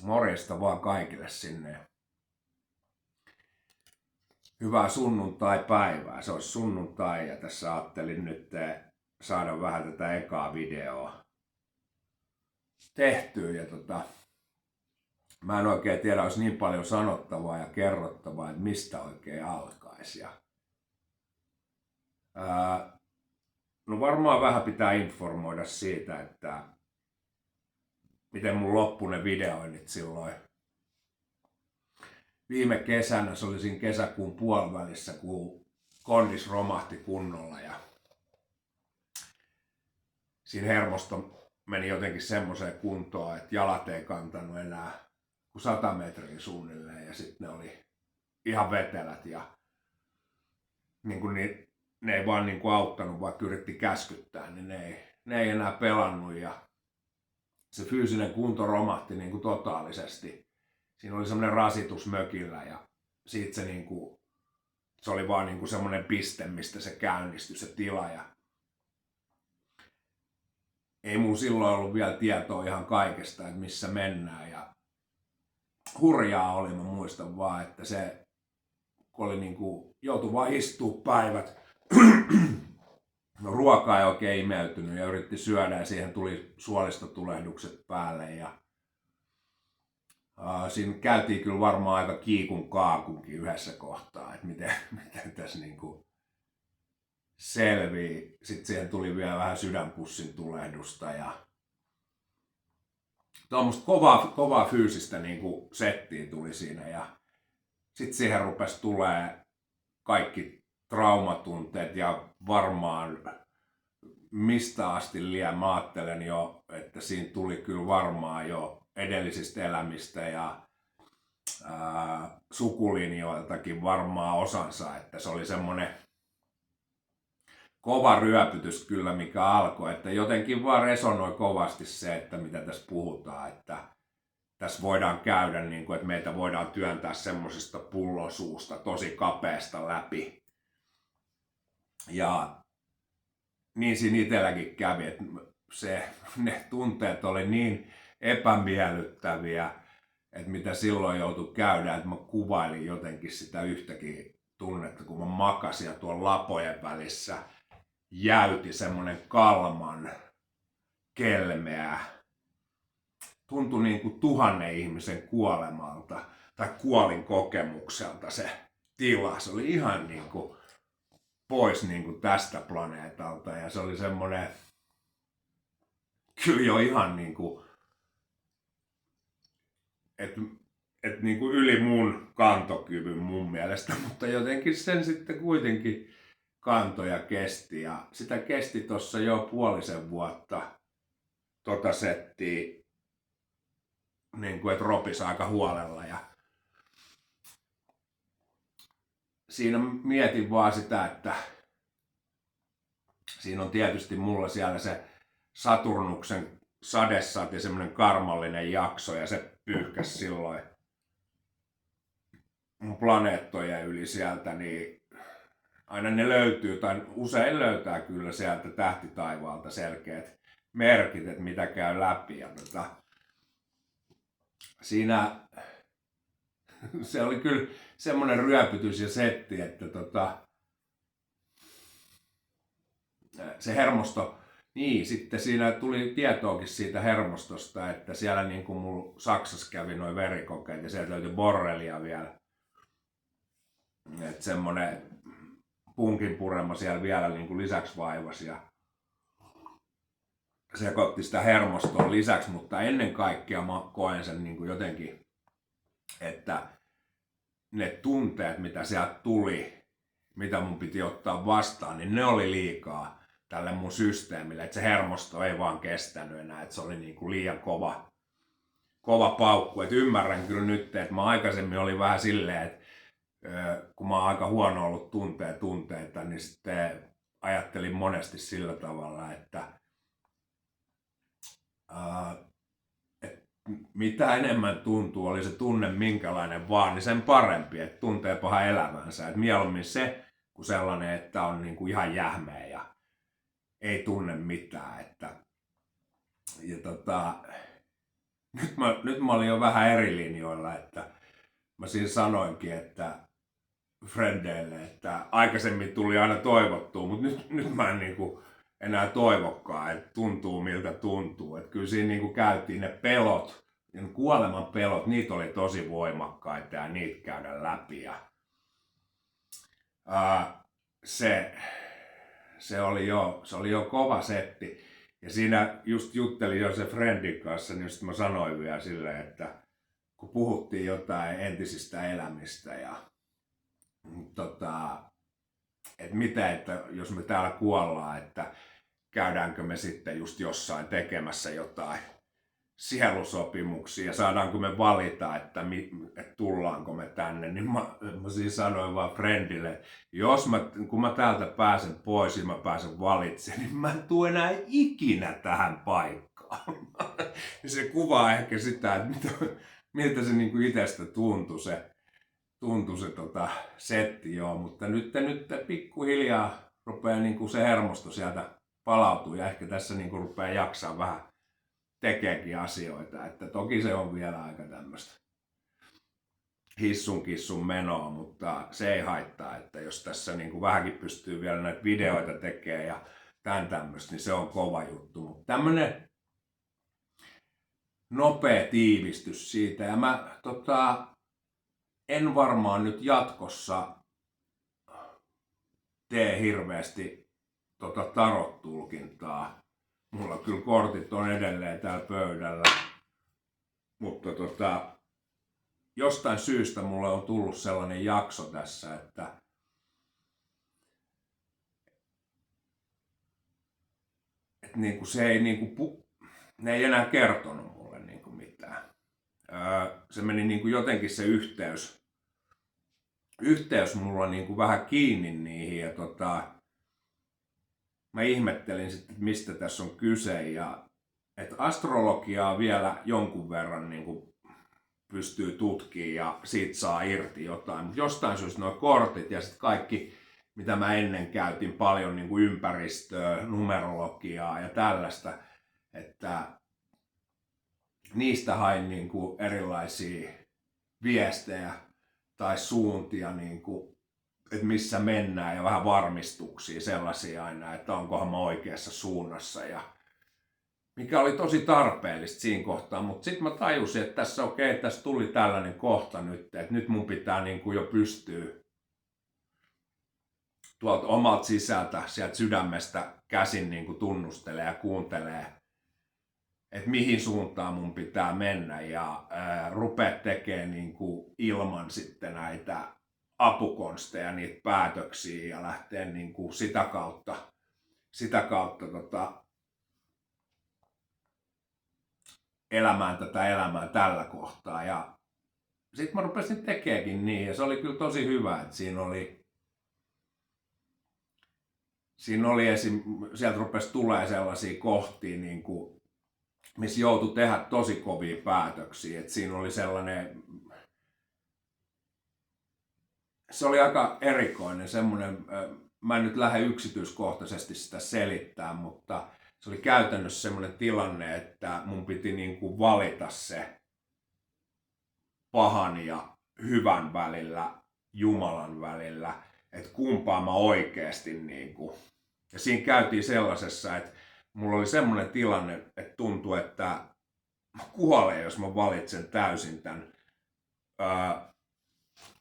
Morjesta vaan kaikille sinne. Hyvää sunnuntai-päivää. Se olisi sunnuntai ja tässä ajattelin nyt saada vähän tätä ekaa videoa tehtyä. Ja mä en oikein tiedä, olisi niin paljon sanottavaa ja kerrottavaa, että mistä oikein alkaisi. No varmaan vähän pitää informoida siitä, että miten mun loppui ne videoinnit silloin viime kesänä. Se oli siinä kesäkuun puolivälissä, kun kondis romahti kunnolla ja siinä hermosto meni jotenkin semmoiseen kuntoon, että jalat ei kantanut enää kuin 100 metriä suunnilleen ja sitten ne oli ihan vetelät ja ne ei vaan auttanut, vaikka yritti käskyttää, niin ne ei enää pelannut ja se fyysinen kunto romahti totaalisesti. Siinä oli semmoinen rasitus mökillä ja siitä se oli vaan semmoinen piste, mistä se käynnistyi se tila. Ja ei mun silloin ollut vielä tietoa ihan kaikesta, että missä mennään. Ja hurjaa oli, mä muistan vaan, että se oli joutui vaan istua päivät. No, ruoka ei oikein imeytynyt ja yritti syödä ja siihen tuli suolistotulehdukset päälle. Ja siinä käytiin kyllä varmaan aika kiikun kaakunkin yhdessä kohtaa, että miten tässä selvii. Sitten siihen tuli vielä vähän sydänpussin tulehdusta ja tuommoista kovaa fyysistä settiä tuli siinä. Ja sitten siihen rupesi tulee kaikki traumatunteet ja varmaan mistä asti liian mä ajattelen jo, että siinä tuli kyllä varmaan jo edellisistä elämistä ja sukulinjoiltakin varmaan osansa, että se oli semmoinen kova ryöpytys kyllä, mikä alkoi, että jotenkin vaan resonoi kovasti se, että mitä tässä puhutaan, että tässä voidaan käydä että meitä voidaan työntää semmoisesta pullosuusta tosi kapeasta läpi. Ja niin siinä itselläkin kävi, että ne tunteet oli niin epämiellyttäviä, että mitä silloin joutui käydä, että mä kuvailin jotenkin sitä yhtäkin tunnetta, kun mä makasin ja tuon lapojen välissä jäyti semmonen kalman kelmeä. Tuntui niin kuin 1000 ihmisen kuolemalta tai kuolinkokemukselta se tila. Se oli ihan pois tästä planeetalta ja se oli semmonen kyllä jo ihan että yli mun kantokyvyn mun mielestä, mutta jotenkin sen sitten kuitenkin kanto ja kesti ja sitä kesti tossa jo puolisen vuotta settiä että ropisi aika huolella ja siinä mietin vaan sitä, että siinä on tietysti mulla siellä se Saturnuksen sadessaati semmoinen karmallinen jakso ja se pyyhkäsi silloin mun planeettojen yli sieltä, niin aina ne löytyy tai usein löytää kyllä sieltä tähtitaivaalta selkeät merkit, että mitä käy läpi ja siinä se oli kyllä semmoinen ryöpytys ja setti, että se hermosto, niin sitten siinä tuli tietoakin siitä hermostosta, että siellä mulla Saksassa kävi noin verikokeet ja sieltä löytyi borrelia vielä. Että semmonen punkin purema siellä vielä lisäksi vaivasi ja sekoitti sitä hermostoa lisäksi, mutta ennen kaikkea mä koen sen jotenkin, että ne tunteet, mitä sieltä tuli, mitä mun piti ottaa vastaan, niin ne oli liikaa tälle mun systeemille, että se hermosto ei vaan kestänyt enää, että se oli liian kova paukku. Et ymmärrän kyllä nyt, että mä aikaisemmin oli vähän silleen, että kun mä oon aika huono ollut tunteita, niin sitten ajattelin monesti sillä tavalla, että mitä enemmän tuntuu, oli se tunne minkälainen vaan, niin sen parempi, että tuntee paha elämänsä. Et mieluummin se kuin sellainen, että on ihan jähmeä ja ei tunne mitään. nyt mä olin jo vähän eri linjoilla, että mä siinä sanoinkin, että frendeille, että aikaisemmin tuli aina toivottua, mutta nyt mä en niinku enää toivokkaan, että tuntuu miltä tuntuu. Että kyllä siinä niinku käytiin ne pelot, ne kuoleman pelot, niitä oli tosi voimakkaita ja niitä käydä läpi. Ja, se oli jo kova setti. Ja siinä just juttelin jo se friendin kanssa, niin just mä sanoin vielä silleen, että kun puhuttiin jotain entisistä elämistä ja että mitä, että jos me täällä kuollaan, että käydäänkö me sitten just jossain tekemässä jotain sielusopimuksia ja saadaanko me valita, että tullaanko me tänne, niin mä siis sanoin vaan friendille, että kun mä täältä pääsen pois ja mä pääsen valitsemaan, niin mä en tule enää ikinä tähän paikkaan. Se kuvaa ehkä sitä, että miltä se niinku itsestä tuntui se setti, joo, mutta nyt pikkuhiljaa rupeaa niinku se hermosto sieltä palautuu ja ehkä tässä niinku rupeaa jaksaa vähän tekeekin asioita, että toki se on vielä aika tämmöistä hissun kissun menoa, mutta se ei haittaa, että jos tässä niinku vähänkin pystyy vielä näitä videoita tekemään ja tämän tämmöistä, niin se on kova juttu, mutta tämmönen nopea tiivistys siitä ja mä en varmaan nyt jatkossa tee hirveästi tarot-tulkintaa. Mulla kyllä kortit on edelleen täällä pöydällä, mutta jostain syystä mulle on tullut sellainen jakso tässä, että niinku se ei ne ei enää kertonut mulle niinku mitään. Se meni niinku jotenkin se yhteys mulla niinku vähän kiinni niihin ja mä ihmettelin sitten, että mistä tässä on kyse ja että astrologiaa vielä jonkun verran niinku pystyy tutkimaan ja siitä saa irti jotain, mutta jostain syystä nuo kortit ja sitten kaikki, mitä mä ennen käytin paljon niinku ympäristöä, numerologiaa ja tällaista, että niistä hain niinku erilaisia viestejä tai suuntia, niinku, että missä mennään ja vähän varmistuksia sellaisia aina, että onkohan mä oikeassa suunnassa ja mikä oli tosi tarpeellista siinä kohtaa, mutta sitten mä tajusin, että tässä tuli tällainen kohta nyt, että nyt mun pitää niinku jo pystyä tuolta omalta sisältä, sieltä sydämestä käsin niinku tunnustelee ja kuuntelee, että mihin suuntaan mun pitää mennä ja rupea tekemään niinku ilman sitten näitä apukonsteja, niitä päätöksiä ja lähteä niinku sitä kautta elämään tätä elämää tällä kohtaa. Ja sitten mä rupesin tekeekin niin ja se oli kyllä tosi hyvä, että siinä oli sieltä rupesi tulee sellaisia kohtia, niin kuin, missä joutui tehdä tosi kovia päätöksiä. Et siinä oli sellainen, se oli aika erikoinen semmoinen, mä en nyt lähde yksityiskohtaisesti sitä selittämään, mutta se oli käytännössä semmoinen tilanne, että mun piti niin kuin valita se pahan ja hyvän välillä, Jumalan välillä, että kumpaa mä oikeasti niin kuin. Ja siinä käytiin sellaisessa, että mulla oli semmoinen tilanne, että tuntui, että mä kuolen, jos mä valitsen täysin tämän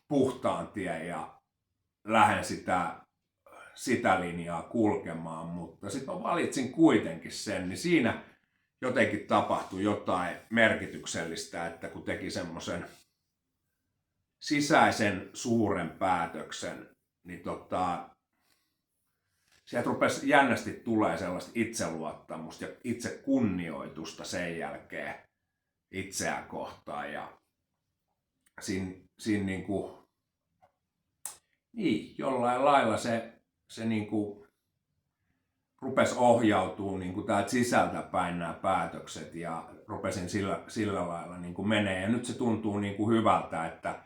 puhtaan tien ja lähden sitä linjaa kulkemaan, mutta sitten mä valitsin kuitenkin sen, niin siinä jotenkin tapahtui jotain merkityksellistä, että kun teki semmoisen sisäisen suuren päätöksen, niin sieltä rupesi jännästi tulee sellaista itseluottamusta ja itsekunnioitusta sen jälkeen itseään kohtaan ja siinä niinku, niin, jollain lailla se niinku rupesi ohjautumaan niinku täältä sisältä päin nämä päätökset ja rupesin sillä lailla niinku menee ja nyt se tuntuu niinku hyvältä, että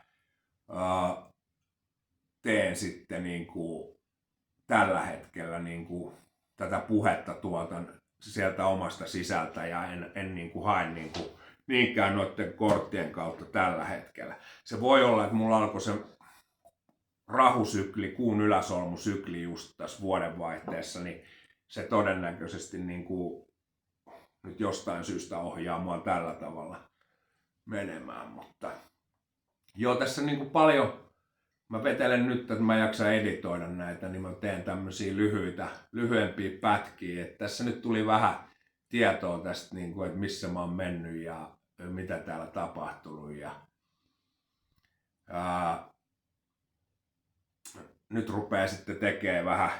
teen sitten niinku tällä hetkellä niinku tätä puhetta tuotan sieltä omasta sisältä ja en niinku hae niinku niinkään noiden korttien kautta tällä hetkellä. Se voi olla, että mulla alkoi se rahusykli, kuun yläsolmusykli just tässä vuodenvaihteessa, niin se todennäköisesti niin kuin nyt jostain syystä ohjaa mua tällä tavalla menemään. Mutta joo, tässä niin kuin paljon, mä vetelen nyt, että mä jaksan editoida näitä, niin mä teen tämmöisiä lyhyempiä pätkiä. Että tässä nyt tuli vähän tietoa tästä, niin kuin, että missä mä oon mennyt ja mitä täällä tapahtunut. Nyt rupeaa sitten tekemään vähän,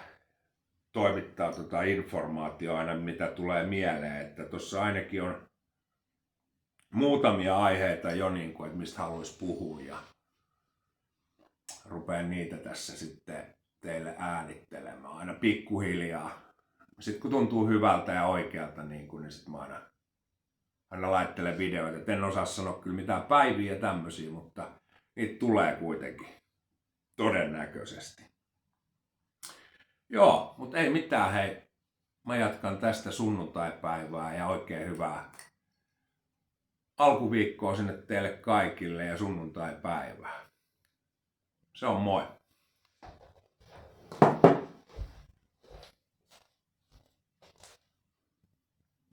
toimittaa informaatiota aina mitä tulee mieleen, että tuossa ainakin on muutamia aiheita jo, niin kuin, että mistä haluaisi puhua ja rupean niitä tässä sitten teille äänittelemään aina pikkuhiljaa. Sitten kun tuntuu hyvältä ja oikealta, niin sitten mä aina laittelen videoita. Et en osaa sanoa kyllä mitään päiviä ja tämmöisiä, mutta niitä tulee kuitenkin todennäköisesti. Joo, mutta ei mitään, hei. Mä jatkan tästä sunnuntaipäivää ja oikein hyvää alkuviikkoa sinne teille kaikille ja sunnuntaipäivää. Se on moi.